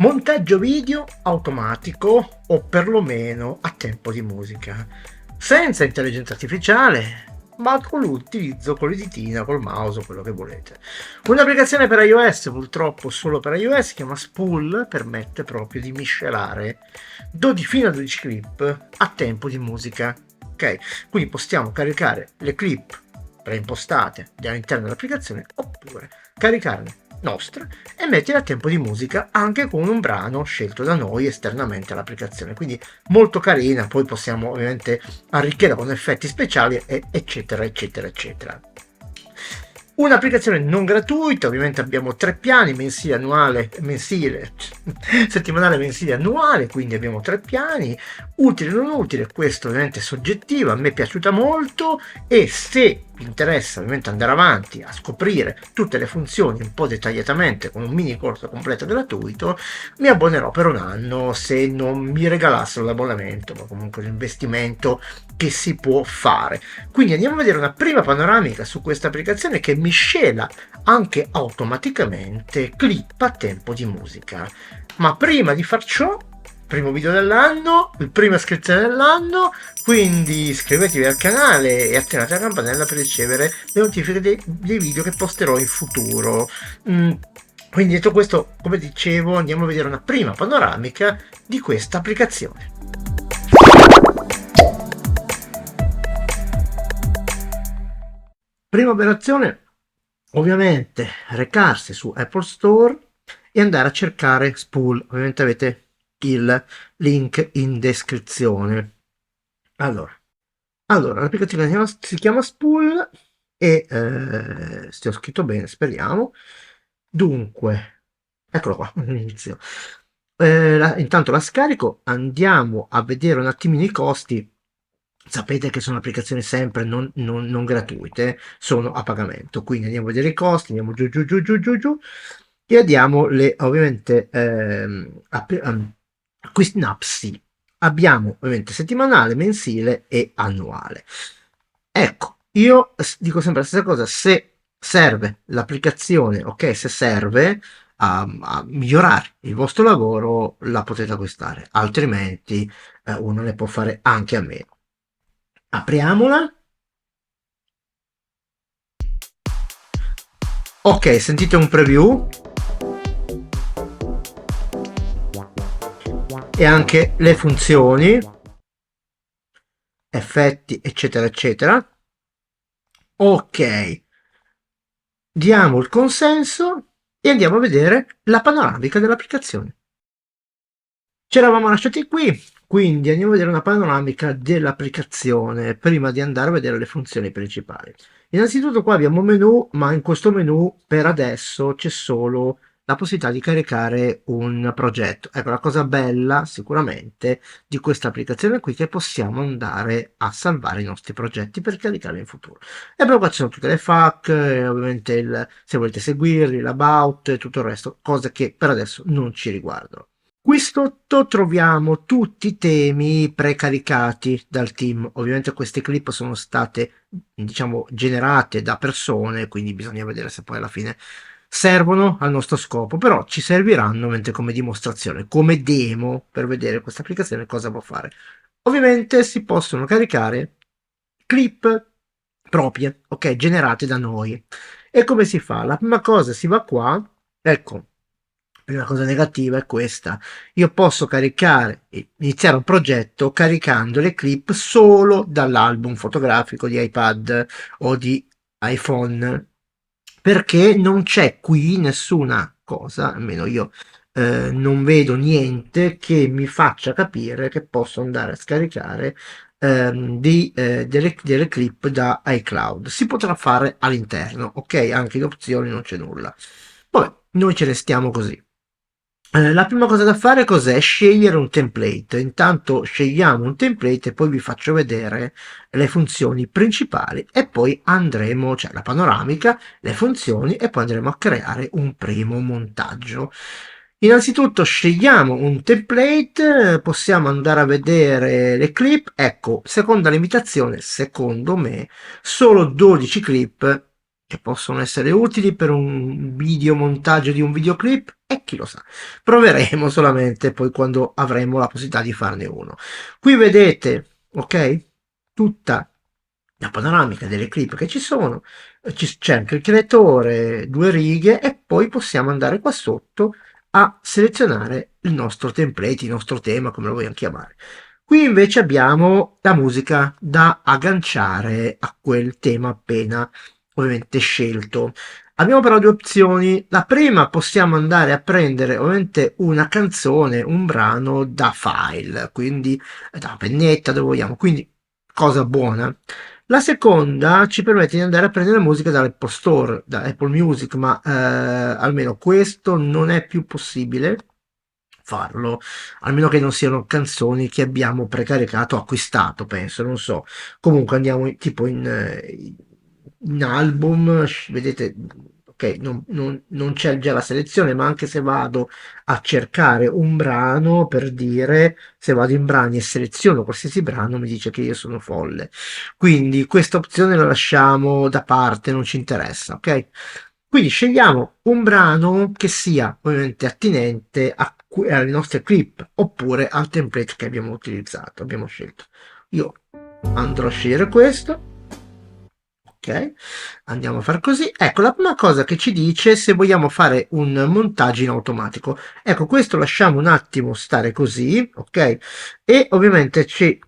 Montaggio video automatico o perlomeno a tempo di musica, senza intelligenza artificiale, ma con l'utilizzo con le ditina, col mouse, quello che volete. Un'applicazione per iOS, purtroppo solo per iOS, si chiama Spool, permette proprio di miscelare fino a 12 clip a tempo di musica. Ok, quindi possiamo caricare le clip preimpostate all'interno dell'applicazione oppure caricarne nostre e mettere a tempo di musica anche con un brano scelto da noi esternamente all'applicazione, quindi molto carina. Poi possiamo ovviamente arricchirla con effetti speciali eccetera eccetera eccetera. Un'applicazione non gratuita, ovviamente abbiamo 3 piani, mensile, annuale, mensile, settimanale, mensile, annuale, quindi abbiamo 3 piani, utile o non utile, questo ovviamente è soggettivo, a me è piaciuta molto e se vi interessa ovviamente andare avanti a scoprire tutte le funzioni un po' dettagliatamente con un mini corso completo gratuito, mi abbonerò per un anno se non mi regalassero l'abbonamento, ma comunque l'investimento che si può fare. Quindi andiamo a vedere una prima panoramica su questa applicazione che miscela anche automaticamente clip a tempo di musica. Ma prima di far ciò, primo video dell'anno, il prima iscrizione dell'anno, quindi iscrivetevi al canale e attivate la campanella per ricevere le notifiche dei video che posterò in futuro. Quindi detto questo, come dicevo, andiamo a vedere una prima panoramica di questa applicazione. Prima operazione, ovviamente recarsi su Apple Store e andare a cercare Spool. Ovviamente avete il link in descrizione. Allora l'applicazione si chiama Spool e se ho scritto bene, speriamo. Dunque, eccolo qua all'inizio. Intanto la scarico, andiamo a vedere un attimino i costi. Sapete che sono applicazioni sempre non gratuite, sono a pagamento, quindi andiamo a vedere i costi, andiamo giù giù giù giù giù giù e andiamo ovviamente acquisti in app. Sì, abbiamo ovviamente settimanale, mensile e annuale. Ecco, io dico sempre la stessa cosa: se serve l'applicazione, ok, se serve a migliorare il vostro lavoro, la potete acquistare, altrimenti uno ne può fare anche a meno. Apriamola. Ok, sentite un preview e anche le funzioni, effetti eccetera eccetera. Ok, diamo il consenso e andiamo a vedere la panoramica dell'applicazione. Ci eravamo lasciati qui, quindi andiamo a vedere una panoramica dell'applicazione prima di andare a vedere le funzioni principali. Innanzitutto qua abbiamo un menu, ma in questo menu per adesso c'è solo la possibilità di caricare un progetto. Ecco, la cosa bella sicuramente di questa applicazione qui è che possiamo andare a salvare i nostri progetti per caricarli in futuro. E poi qua ci sono tutte le FAQ, ovviamente se volete seguirli, l'about e tutto il resto, cose che per adesso non ci riguardano. Qui sotto troviamo tutti i temi precaricati dal team. Ovviamente queste clip sono state, diciamo, generate da persone, quindi bisogna vedere se poi alla fine servono al nostro scopo, però ci serviranno mentre come dimostrazione, come demo, per vedere questa applicazione cosa può fare. Ovviamente si possono caricare clip proprie, ok, generate da noi. E come si fa? La prima cosa, si va qua, ecco. La cosa negativa è questa: io posso iniziare un progetto caricando le clip solo dall'album fotografico di iPad o di iPhone, perché non c'è qui nessuna cosa, almeno io non vedo niente che mi faccia capire che posso andare a scaricare delle clip da iCloud. Si potrà fare all'interno, ok, anche in opzioni non c'è nulla. Poi noi ce ne stiamo così. La prima cosa da fare cos'è? Scegliere un template. Intanto scegliamo un template e poi vi faccio vedere le funzioni principali e poi andremo, cioè la panoramica, le funzioni e poi andremo a creare un primo montaggio. Innanzitutto scegliamo un template, possiamo andare a vedere le clip. Ecco, seconda limitazione, secondo me, solo 12 clip che possono essere utili per un videomontaggio di un videoclip, e chi lo sa. Proveremo solamente poi quando avremo la possibilità di farne uno. Qui vedete, ok, tutta la panoramica delle clip che ci sono, c'è anche il creatore, due righe, e poi possiamo andare qua sotto a selezionare il nostro template, il nostro tema, come lo vogliamo chiamare. Qui invece abbiamo la musica da agganciare a quel tema appena ovviamente scelto. Abbiamo però due opzioni. La prima, possiamo andare a prendere ovviamente una canzone, un brano da file, quindi da pennetta, dove vogliamo, quindi cosa buona. La seconda ci permette di andare a prendere musica dall'Apple Store, da Apple Music, ma almeno questo non è più possibile farlo, almeno che non siano canzoni che abbiamo precaricato o acquistato, penso, non so. Comunque andiamo tipo in album, vedete, ok, non c'è già la selezione, ma anche se vado a cercare un brano, per dire, se vado in brani e seleziono qualsiasi brano, mi dice che io sono folle. Quindi questa opzione la lasciamo da parte, non ci interessa, ok? Quindi scegliamo un brano che sia ovviamente attinente alle nostre clip oppure al template che abbiamo utilizzato, abbiamo scelto. Io andrò a scegliere questo. Ok, andiamo a fare così. Ecco, la prima cosa che ci dice se vogliamo fare un montaggio in automatico. Ecco, questo lasciamo un attimo stare così, ok? E ovviamente ci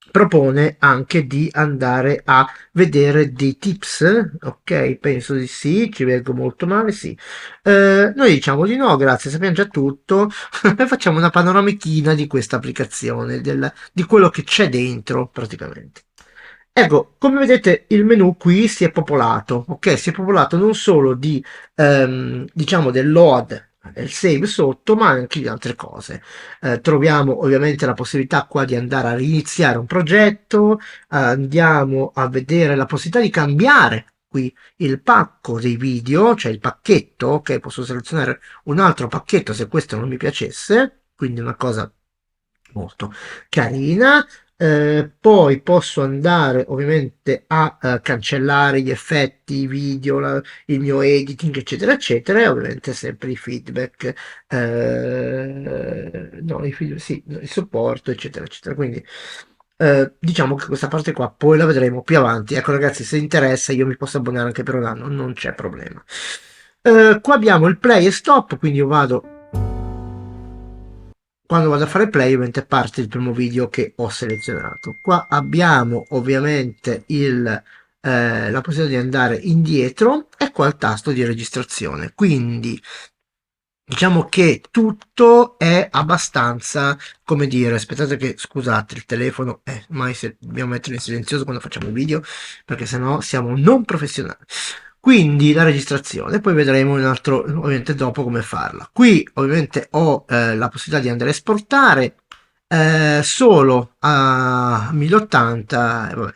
propone anche di andare a vedere dei tips, ok? Penso di sì, ci vedo molto male, sì. Noi diciamo di no, grazie, sappiamo già tutto. Facciamo una panoramichina di questa applicazione, di quello che c'è dentro praticamente. Ecco, come vedete il menu qui si è popolato, ok? Si è popolato non solo di, diciamo, del load, il save sotto, ma anche di altre cose. Troviamo ovviamente la possibilità qua di andare a riniziare un progetto, andiamo a vedere la possibilità di cambiare qui il pacco dei video, cioè il pacchetto, ok? Posso selezionare un altro pacchetto se questo non mi piacesse, quindi una cosa molto carina. Poi posso andare ovviamente a cancellare gli effetti, i video, il mio editing, eccetera, eccetera, e ovviamente sempre i feedback, no, i feedback, sì, il supporto, eccetera, eccetera. Quindi diciamo che questa parte qua poi la vedremo più avanti. Ecco, ragazzi, se interessa, io mi posso abbonare anche per un anno, non c'è problema. Qua abbiamo il play e stop, quindi io vado. Quando vado a fare play ovviamente parte il primo video che ho selezionato. Qua abbiamo ovviamente la possibilità di andare indietro e qua il tasto di registrazione. Quindi diciamo che tutto è abbastanza, come dire, aspettate che, scusate, il telefono, mai se dobbiamo metterlo in silenzioso quando facciamo il video, perché sennò siamo non professionali. Quindi la registrazione, poi vedremo un altro, ovviamente dopo come farla. Qui ovviamente ho la possibilità di andare a esportare solo a 1080,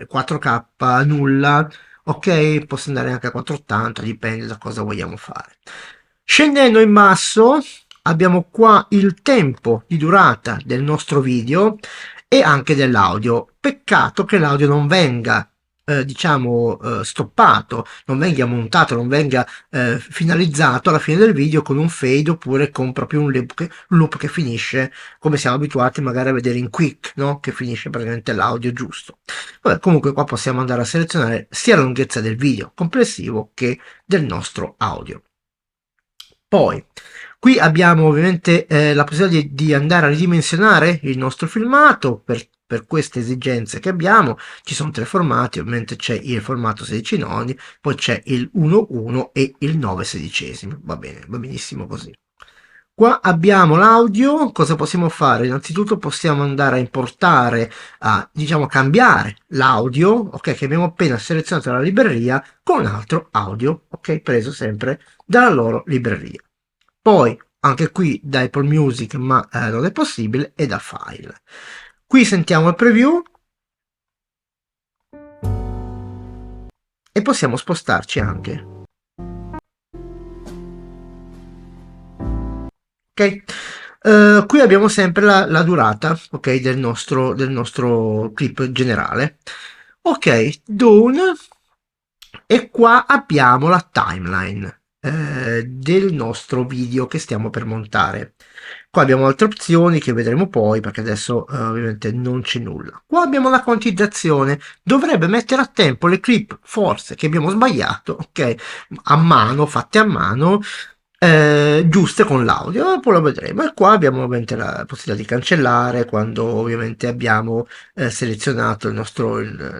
4K, nulla, ok? Posso andare anche a 480, dipende da cosa vogliamo fare. Scendendo in basso abbiamo qua il tempo di durata del nostro video e anche dell'audio. Peccato che l'audio non venga diciamo stoppato, non venga montato, non venga finalizzato alla fine del video con un fade oppure con proprio un loop che finisce come siamo abituati magari a vedere in quick, no? Che finisce praticamente l'audio giusto. Vabbè, comunque qua possiamo andare a selezionare sia la lunghezza del video complessivo che del nostro audio. Poi, qui abbiamo ovviamente la possibilità di andare a ridimensionare il nostro filmato per queste esigenze che abbiamo. Ci sono tre formati, ovviamente c'è il formato 16 noni, poi c'è il 1.1 e il 9 sedicesimi. Va bene, va benissimo così. Qua abbiamo l'audio, cosa possiamo fare? Innanzitutto possiamo andare a importare, diciamo cambiare l'audio, ok, che abbiamo appena selezionato dalla libreria con un altro audio, ok, preso sempre dalla loro libreria. Poi anche qui da Apple Music, ma non è possibile, e da file. Qui sentiamo il preview e possiamo spostarci anche. Ok? Qui abbiamo sempre la durata, ok, del nostro clip generale. Ok, done. e qua abbiamo la timeline del nostro video che stiamo per montare. Qua abbiamo altre opzioni che vedremo poi, perché adesso ovviamente non c'è nulla. Qua abbiamo la quantizzazione, dovrebbe mettere a tempo le clip forse che abbiamo sbagliato, ok, a mano, fatte a mano, giuste con l'audio, e poi lo vedremo. E qua abbiamo ovviamente la possibilità di cancellare quando ovviamente abbiamo selezionato la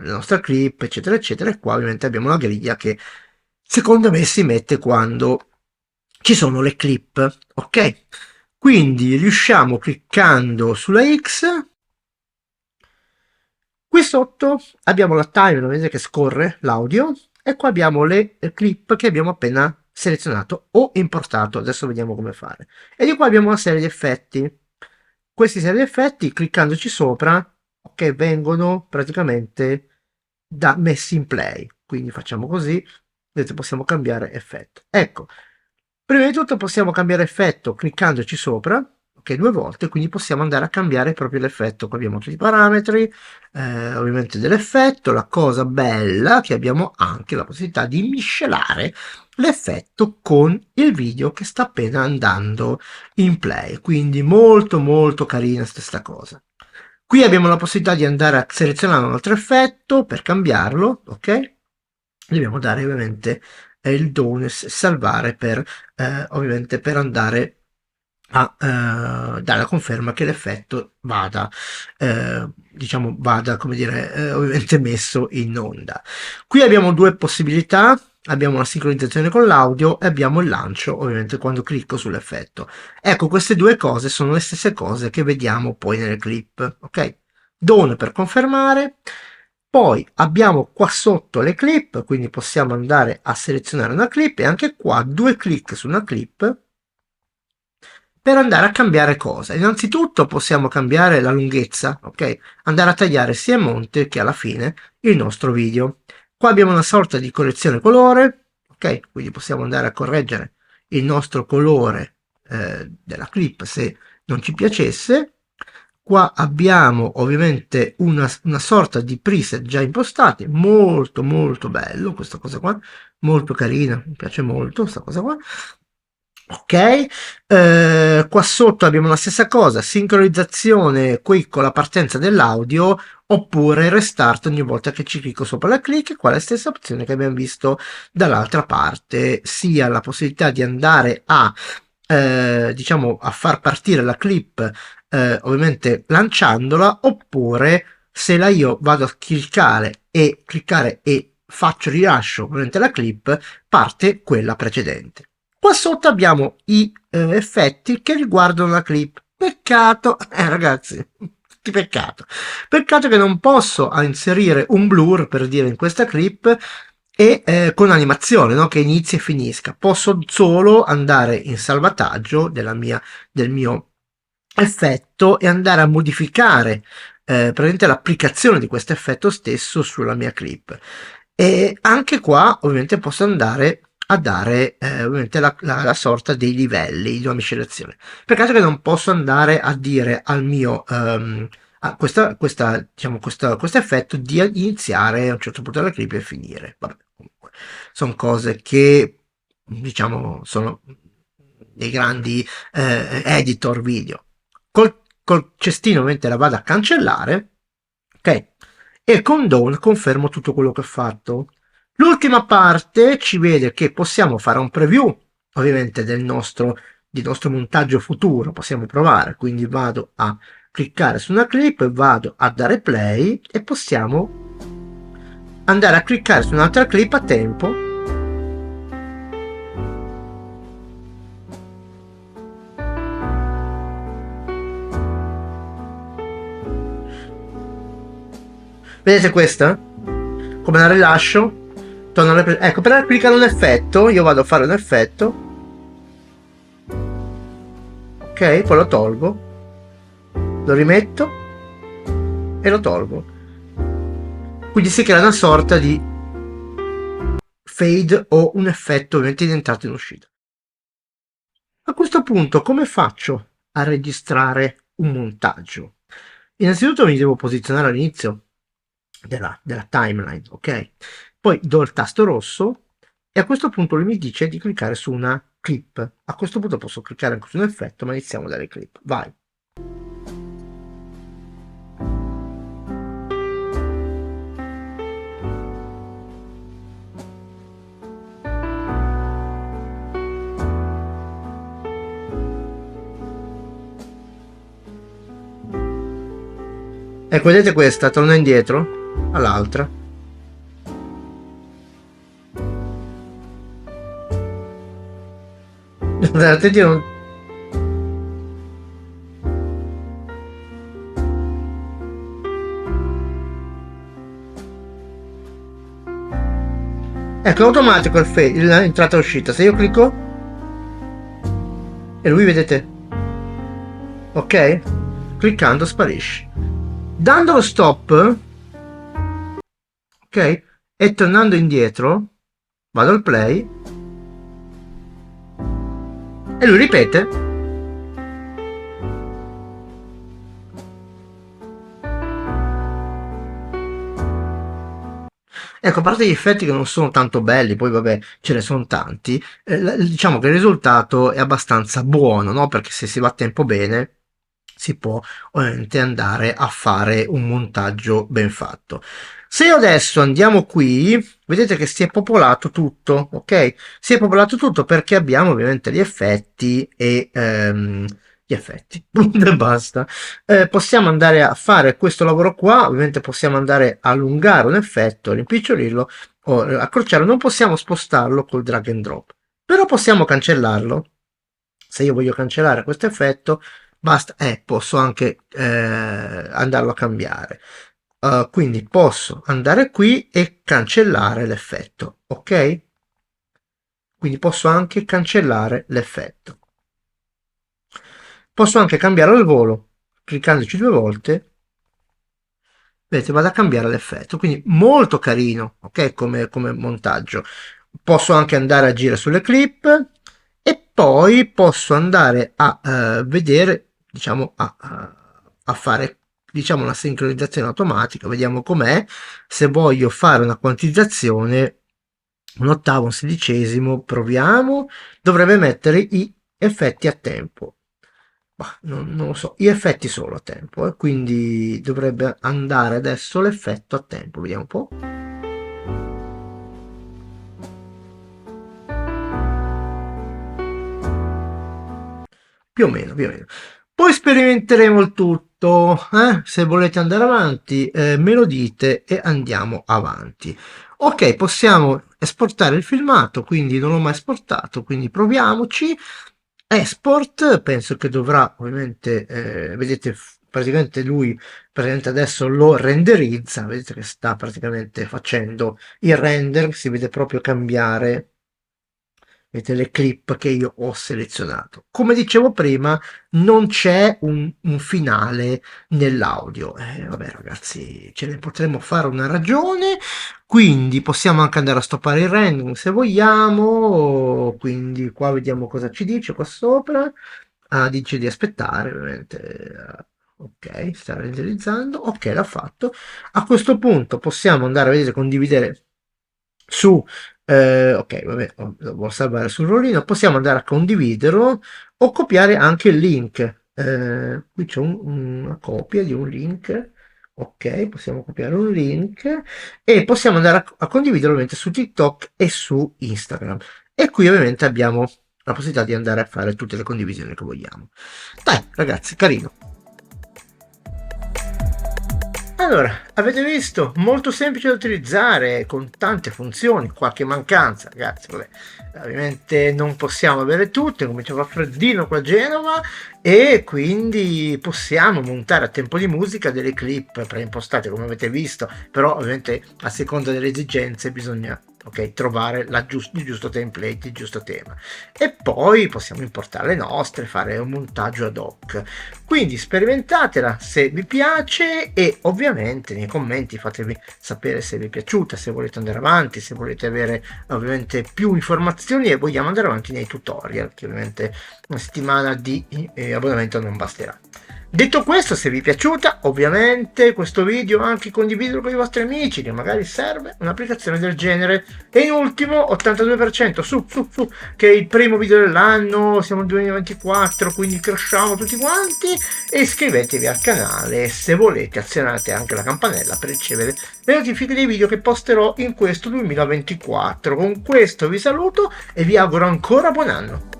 nostra clip, eccetera eccetera. E qua ovviamente abbiamo la griglia che secondo me si mette quando ci sono le clip, ok? Quindi riusciamo, cliccando sulla X, qui sotto abbiamo la timeline, vedete che scorre l'audio, e qua abbiamo le clip che abbiamo appena selezionato o importato. Adesso vediamo come fare. E di qua abbiamo una serie di effetti. Questi serie di effetti, cliccandoci sopra, che vengono praticamente messi in play. Quindi facciamo così, vedete, possiamo cambiare effetto. Ecco, prima di tutto possiamo cambiare effetto cliccandoci sopra, ok, 2 volte, quindi possiamo andare a cambiare proprio l'effetto. Qua abbiamo tutti i parametri, ovviamente dell'effetto. La cosa bella è che abbiamo anche la possibilità di miscelare l'effetto con il video che sta appena andando in play, quindi molto molto carina questa cosa. Qui abbiamo la possibilità di andare a selezionare un altro effetto per cambiarlo, ok? Dobbiamo dare ovviamente il donus salvare per ovviamente per andare a dare la conferma che l'effetto vada diciamo vada, come dire, ovviamente messo in onda. Qui abbiamo due possibilità: abbiamo la sincronizzazione con l'audio e abbiamo il lancio ovviamente quando clicco sull'effetto. Ecco, queste due cose sono le stesse cose che vediamo poi nelle clip, ok? Done per confermare. Poi abbiamo qua sotto le clip, quindi possiamo andare a selezionare una clip, e anche qua 2 clic su una clip per andare a cambiare cosa. Innanzitutto possiamo cambiare la lunghezza, ok? Andare a tagliare sia a monte che alla fine il nostro video. Qua abbiamo una sorta di correzione colore, ok? Quindi possiamo andare a correggere il nostro colore della clip se non ci piacesse. Qua abbiamo ovviamente una sorta di preset già impostati, molto molto bello questa cosa qua, molto carina, mi piace molto questa cosa qua. Ok, qua sotto abbiamo la stessa cosa: sincronizzazione qui con la partenza dell'audio, oppure restart ogni volta che ci clicco sopra la click. Qua è la stessa opzione che abbiamo visto dall'altra parte, sia la possibilità di andare a diciamo a far partire la clip ovviamente lanciandola, oppure se la io vado a cliccare e faccio rilascio ovviamente la clip, parte quella precedente. Qua sotto abbiamo i effetti che riguardano la clip. Peccato, ragazzi, che peccato. Peccato che non posso inserire un blur, per dire, in questa clip e con animazione, no? Che inizi e finisca. Posso solo andare in salvataggio del mio effetto e andare a modificare praticamente l'applicazione di questo effetto stesso sulla mia clip. E anche qua ovviamente posso andare a dare ovviamente la sorta dei livelli di una miscelazione. Peccato che non posso andare a dire al mio a diciamo, questo effetto di iniziare a un certo punto della clip e finire. Vabbè, comunque sono cose che diciamo sono dei grandi editor video. Col cestino ovviamente la vado a cancellare, ok, e con Dawn confermo tutto quello che ho fatto. L'ultima parte ci vede che possiamo fare un preview ovviamente del nostro montaggio futuro. Possiamo provare, quindi vado a cliccare su una clip, vado a dare play e possiamo andare a cliccare su un'altra clip a tempo. Vedete questa? Come la rilascio? Ecco, per applicare un effetto io vado a fare un effetto, ok, poi lo tolgo, lo rimetto e lo tolgo, quindi si crea una sorta di fade o un effetto ovviamente di entrata e in uscita. A questo punto come faccio a registrare un montaggio? Innanzitutto mi devo posizionare all'inizio della timeline, ok? poi do il tasto rosso e a questo punto lui mi dice di cliccare su una clip. A questo punto posso cliccare anche su un effetto, ma iniziamo dalle clip. Vai. Ecco, vedete questa, torna indietro all'altra. Attenti, non... Ecco, è automatico il fade, l'entrata e uscita. Se io clicco e lui, vedete, ok? Cliccando sparisce. Dando lo stop, ok? E tornando indietro, vado al play e lui ripete. Ecco, a parte gli effetti che non sono tanto belli, poi vabbè, ce ne sono tanti, diciamo che il risultato è abbastanza buono, no? Perché se si va a tempo bene si può ovviamente andare a fare un montaggio ben fatto. Se io adesso andiamo qui, vedete che si è popolato tutto, ok? Si è popolato tutto perché abbiamo ovviamente gli effetti e gli effetti, punto e basta. Possiamo andare a fare questo lavoro qua, ovviamente possiamo andare a allungare un effetto, rimpicciolirlo o accorciarlo, non possiamo spostarlo col drag and drop, però possiamo cancellarlo. Se io voglio cancellare questo effetto, basta, posso anche andarlo a cambiare. Quindi posso andare qui e cancellare l'effetto, ok? Quindi posso anche cancellare l'effetto. Posso anche cambiare il volo, cliccandoci 2 volte, vedete, vado a cambiare l'effetto, quindi molto carino, ok, come montaggio. Posso anche andare a agire sulle clip e poi posso andare a vedere, diciamo, a fare, diciamo, una sincronizzazione automatica, vediamo com'è. Se voglio fare una quantizzazione, un ottavo, un sedicesimo, proviamo, dovrebbe mettere i effetti a tempo. Bah, non lo so, gli effetti solo a tempo, quindi dovrebbe andare adesso l'effetto a tempo, vediamo un po'. Più o meno, più o meno. Poi sperimenteremo il tutto, se volete andare avanti me lo dite e andiamo avanti. Ok, possiamo esportare il filmato, quindi non l'ho mai esportato, quindi proviamoci. Export, penso che dovrà ovviamente, vedete praticamente lui praticamente adesso lo renderizza, vedete che sta praticamente facendo il render, si vede proprio cambiare, vedete le clip che io ho selezionato. Come dicevo prima, non c'è un finale nell'audio. Vabbè ragazzi, ce ne potremmo fare una ragione, quindi possiamo anche andare a stoppare il rendering se vogliamo, quindi qua vediamo cosa ci dice qua sopra. Dice di aspettare ovviamente. Ok, sta renderizzando, ok, l'ha fatto. A questo punto possiamo andare a vedere, condividere su ok, vabbè, devo salvare sul rollino, possiamo andare a condividerlo o copiare anche il link. Qui c'è una copia di un link, ok, possiamo copiare un link e possiamo andare a condividerlo ovviamente su TikTok e su Instagram. E qui ovviamente abbiamo la possibilità di andare a fare tutte le condivisioni che vogliamo. Dai, ragazzi, carino. Allora, avete visto? Molto semplice da utilizzare, con tante funzioni, qualche mancanza, ragazzi, vabbè, ovviamente non possiamo avere tutte, comincia a fare freddino qua a Genova e quindi possiamo montare a tempo di musica delle clip preimpostate come avete visto, però ovviamente a seconda delle esigenze bisogna trovare il giusto template, il giusto tema e poi possiamo importare le nostre, fare un montaggio ad hoc. Quindi sperimentatela se vi piace e ovviamente nei commenti fatemi sapere se vi è piaciuta, se volete andare avanti, se volete avere ovviamente più informazioni e vogliamo andare avanti nei tutorial, che ovviamente una settimana di abbonamento non basterà. Detto questo, se vi è piaciuta ovviamente questo video, anche condividetelo con i vostri amici, che magari serve un'applicazione del genere. E in ultimo 82%, su, che è il primo video dell'anno, siamo nel 2024, quindi cresciamo tutti quanti. E iscrivetevi al canale, se volete azionate anche la campanella per ricevere le notifiche dei video che posterò in questo 2024. Con questo vi saluto e vi auguro ancora buon anno.